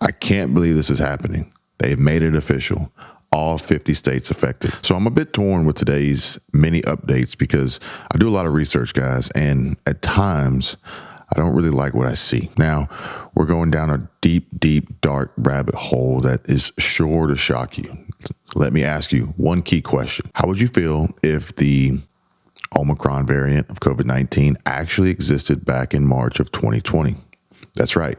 I can't believe this is happening. They've made it official. All 50 states affected. So I'm a bit torn with today's mini updates because I do a lot of research, guys, and at times I don't really like what I see. Now, we're going down a deep, dark rabbit hole that is sure to shock you. Let me ask you one key question. How would you feel if the Omicron variant of COVID-19 actually existed back in March of 2020? That's right.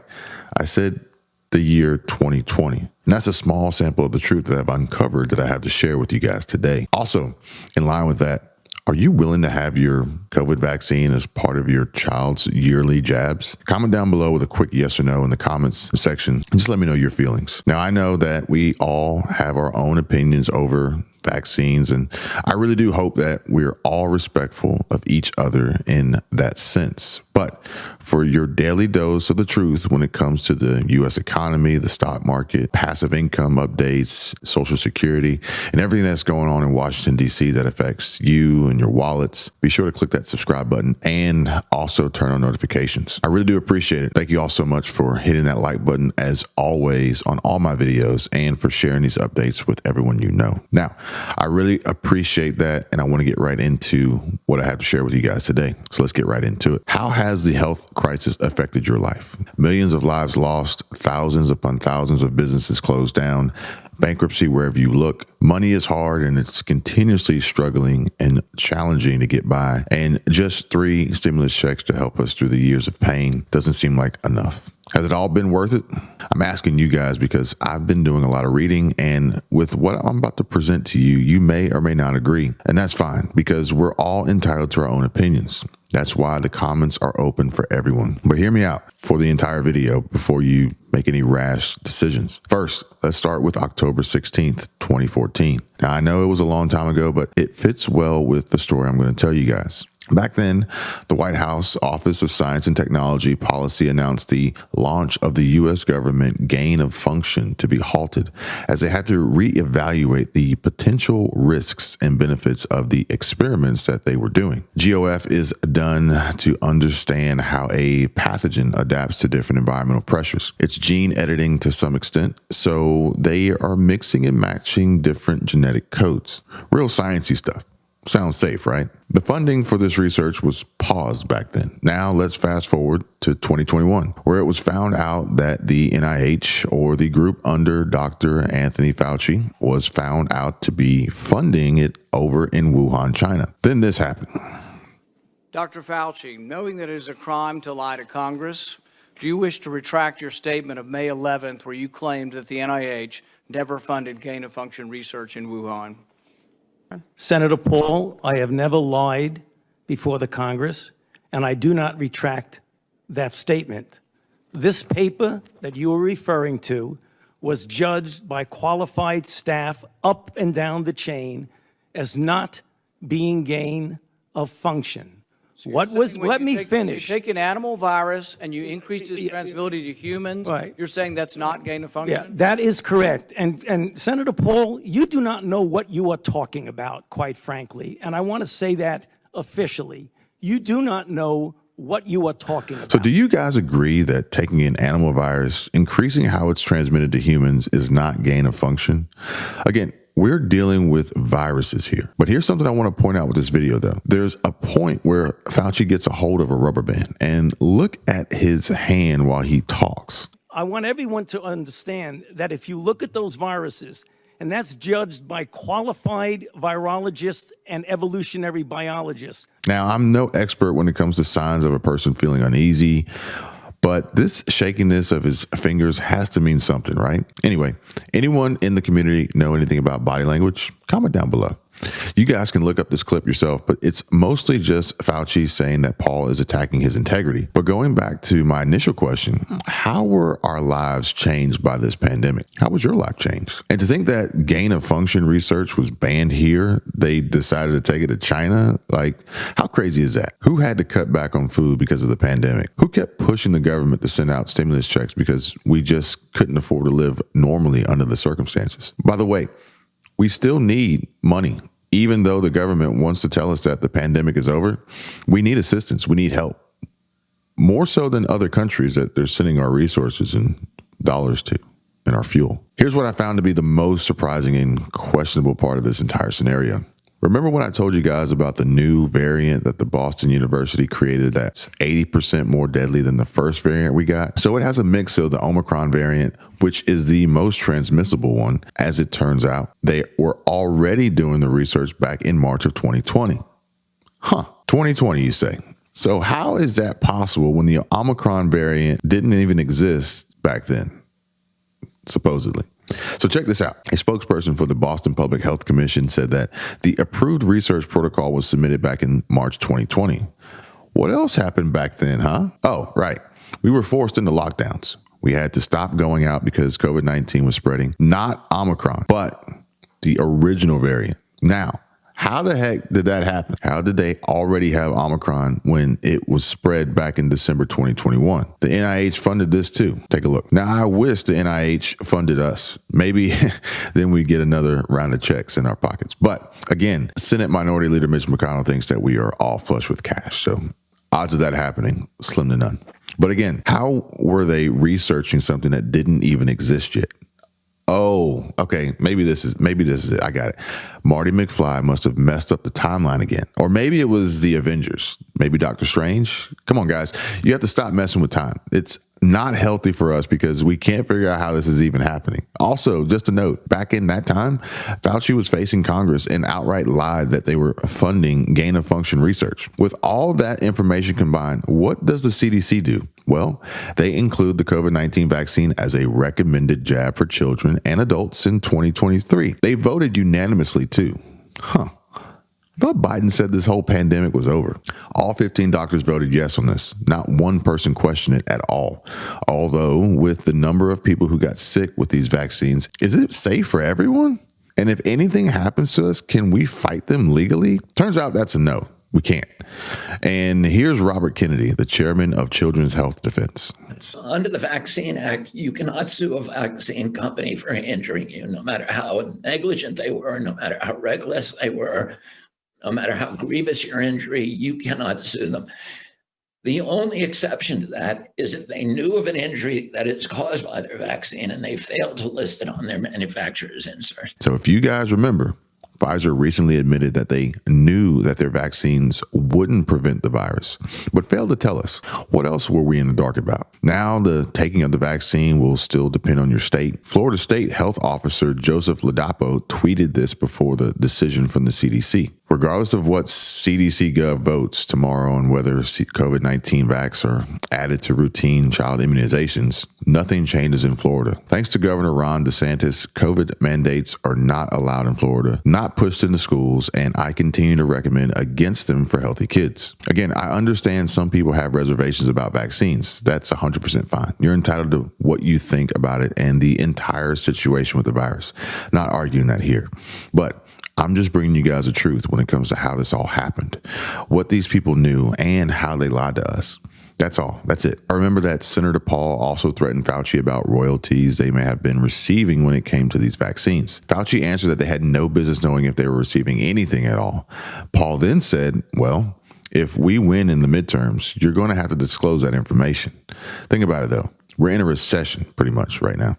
I said the year 2020. And that's a small sample of the truth that I've uncovered that I have to share with you guys today. Also, in line with that, are you willing to have your COVID vaccine as part of your child's yearly jabs? Comment down below with a quick yes or no in the comments section. Just let me know your feelings. Now, I know that we all have our own opinions over vaccines, and I really do hope that we're all respectful of each other in that sense. But for your daily dose of the truth when it comes to the U.S. economy, the stock market, passive income updates, Social Security, and everything that's going on in Washington, D.C. that affects you and your wallets, be sure to click that subscribe button and also turn on notifications. I really do appreciate it. Thank you all so much for hitting that like button as always on all my videos and for sharing these updates with everyone you know. Now, I really appreciate that, and I want to get right into what I have to share with you guys today. So let's get right into it. How has the health crisis affected your life? Millions of lives lost, thousands upon thousands of businesses closed down, bankruptcy wherever you look. Money is hard and it's continuously struggling and challenging to get by. And just 3 stimulus checks to help us through the years of pain doesn't seem like enough. Has it all been worth it? I'm asking you guys because I've been doing a lot of reading, and with what I'm about to present to you, you may or may not agree. And that's fine because we're all entitled to our own opinions. That's why the comments are open for everyone. But hear me out for the entire video before you make any rash decisions. First, let's start with October 16th, 2014. Now, I know it was a long time ago, but it fits well with the story I'm going to tell you guys. Back then, the White House Office of Science and Technology Policy announced the launch of the U.S. government gain of function to be halted as they had to reevaluate the potential risks and benefits of the experiments that they were doing. GOF is done to understand how a pathogen adapts to different environmental pressures. It's gene editing to some extent, so they are mixing and matching different genetic codes. Real sciencey stuff. Sounds safe, right? The funding for this research was paused back then. Now let's fast forward to 2021, where it was found out that the NIH, or the group under Dr. Anthony Fauci, was found out to be funding it over in Wuhan, China. Then this happened. Dr. Fauci, knowing that it is a crime to lie to Congress, do you wish to retract your statement of May 11th where you claimed that the NIH never funded gain-of-function research in Wuhan? Senator Paul, I have never lied before the Congress, and I do not retract that statement. This paper that you are referring to was judged by qualified staff up and down the chain as not being gain of function. Let me finish. You take an animal virus and you increase its transmissibility to humans. Right. You're saying that's not gain of function? Yeah, that is correct. And Senator Paul, you do not know what you are talking about, quite frankly. And I want to say that officially. You do not know what you are talking about. So do you guys agree that taking an animal virus, increasing how it's transmitted to humans, is not gain of function? Again, we're dealing with viruses here. But here's something I want to point out with this video, though. There's a point where Fauci gets a hold of a rubber band, and look at his hand while he talks. I want everyone to understand that if you look at those viruses, and that's judged by qualified virologists and evolutionary biologists. Now, I'm no expert when it comes to signs of a person feeling uneasy, but this shakiness of his fingers has to mean something, right? Anyway, anyone in the community know anything about body language? Comment down below. You guys can look up this clip yourself, but it's mostly just Fauci saying that Paul is attacking his integrity. But going back to my initial question, how were our lives changed by this pandemic? How was your life changed? And to think that gain of function research was banned here, they decided to take it to China? Like, how crazy is that? Who had to cut back on food because of the pandemic? Who kept pushing the government to send out stimulus checks because we just couldn't afford to live normally under the circumstances? By the way, we still need money. Even though the government wants to tell us that the pandemic is over, we need assistance. We need help. More so than other countries that they're sending our resources and dollars to. in our fuel. Here's what I found to be the most surprising and questionable part of this entire scenario. Remember when I told you guys about the new variant that the Boston University created that's 80% more deadly than the first variant we got? So it has a mix of the Omicron variant, which is the most transmissible one, as it turns out. They were already doing the research back in March of 2020. 2020, you say? So how is that possible when the Omicron variant didn't even exist back then, supposedly? So check this out. A spokesperson for the Boston Public Health Commission said that the approved research protocol was submitted back in March 2020. What else happened back then, huh? Oh, right. We were forced into lockdowns. We had to stop going out because COVID-19 was spreading. Not Omicron, but the original variant. Now, how the heck did that happen? How did they already have Omicron when it was spread back in December 2021? The NIH funded this too. Take a look. Now, I wish the NIH funded us. Maybe then we'd get another round of checks in our pockets. But again, Senate Minority Leader Mitch McConnell thinks that we are all flush with cash. So odds of that happening, slim to none. But again, how were they researching something that didn't even exist yet? Oh, okay. Maybe this is it. I got it. Marty McFly must have messed up the timeline again. Or maybe it was the Avengers. Maybe Doctor Strange. Come on, guys. You have to stop messing with time. It's not healthy for us because we can't figure out how this is even happening. Also, just a note, back in that time, Fauci was facing Congress and outright lied that they were funding gain-of-function research. With all that information combined, what does the CDC do? Well, they include the COVID-19 vaccine as a recommended jab for children and adults in 2023. They voted unanimously too. I thought Biden said this whole pandemic was over. All 15 doctors voted yes on this. Not one person questioned it at all. Although, with the number of people who got sick with these vaccines, is it safe for everyone? And if anything happens to us, can we fight them legally? Turns out that's a no. We can't. And here's Robert Kennedy, the chairman of Children's Health Defense. Under the Vaccine Act, you cannot sue a vaccine company for injuring you, no matter how negligent they were, no matter how reckless they were, no matter how grievous your injury, you cannot sue them. The only exception to that is if they knew of an injury that is caused by their vaccine and they failed to list it on their manufacturer's insert. So if you guys remember, Pfizer recently admitted that they knew that their vaccines wouldn't prevent the virus, but failed to tell us. What else were we in the dark about? Now, the taking of the vaccine will still depend on your state. Florida State Health Officer Joseph Ladapo tweeted this before the decision from the CDC. Regardless of what CDC Gov votes tomorrow on whether COVID-19 vax are added to routine child immunizations, nothing changes in Florida. Thanks to Governor Ron DeSantis, COVID mandates are not allowed in Florida, not pushed into schools, and I continue to recommend against them for healthy kids. Again, I understand some people have reservations about vaccines. That's 100% fine. You're entitled to what you think about it and the entire situation with the virus. Not arguing that here. But I'm just bringing you guys the truth when it comes to how this all happened, what these people knew, and how they lied to us. That's all. That's it. I remember that Senator Paul also threatened Fauci about royalties they may have been receiving when it came to these vaccines. Fauci answered that they had no business knowing if they were receiving anything at all. Paul then said, well, if we win in the midterms, you're going to have to disclose that information. Think about it, though. We're in a recession pretty much right now.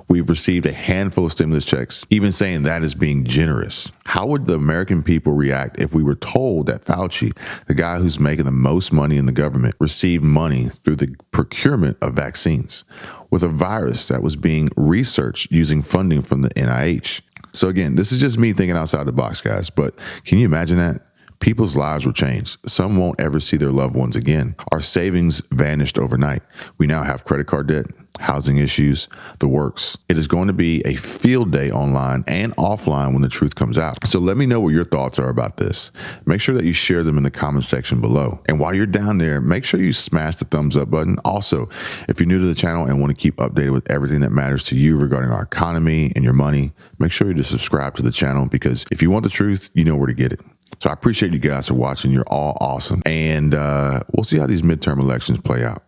We've received a handful of stimulus checks, even saying that is being generous. How would the American people react if we were told that Fauci, the guy who's making the most money in the government, received money through the procurement of vaccines with a virus that was being researched using funding from the NIH? So again, this is just me thinking outside the box, guys, but can you imagine that? People's lives were changed. Some won't ever see their loved ones again. Our savings vanished overnight. We now have credit card debt, housing issues, the works. It is going to be a field day online and offline when the truth comes out. So let me know what your thoughts are about this. Make sure that you share them in the comment section below. And while you're down there, make sure you smash the thumbs up button. Also, if you're new to the channel and want to keep updated with everything that matters to you regarding our economy and your money, make sure you subscribe to the channel, because if you want the truth, you know where to get it. So I appreciate you guys for watching. You're all awesome. And we'll see how these midterm elections play out.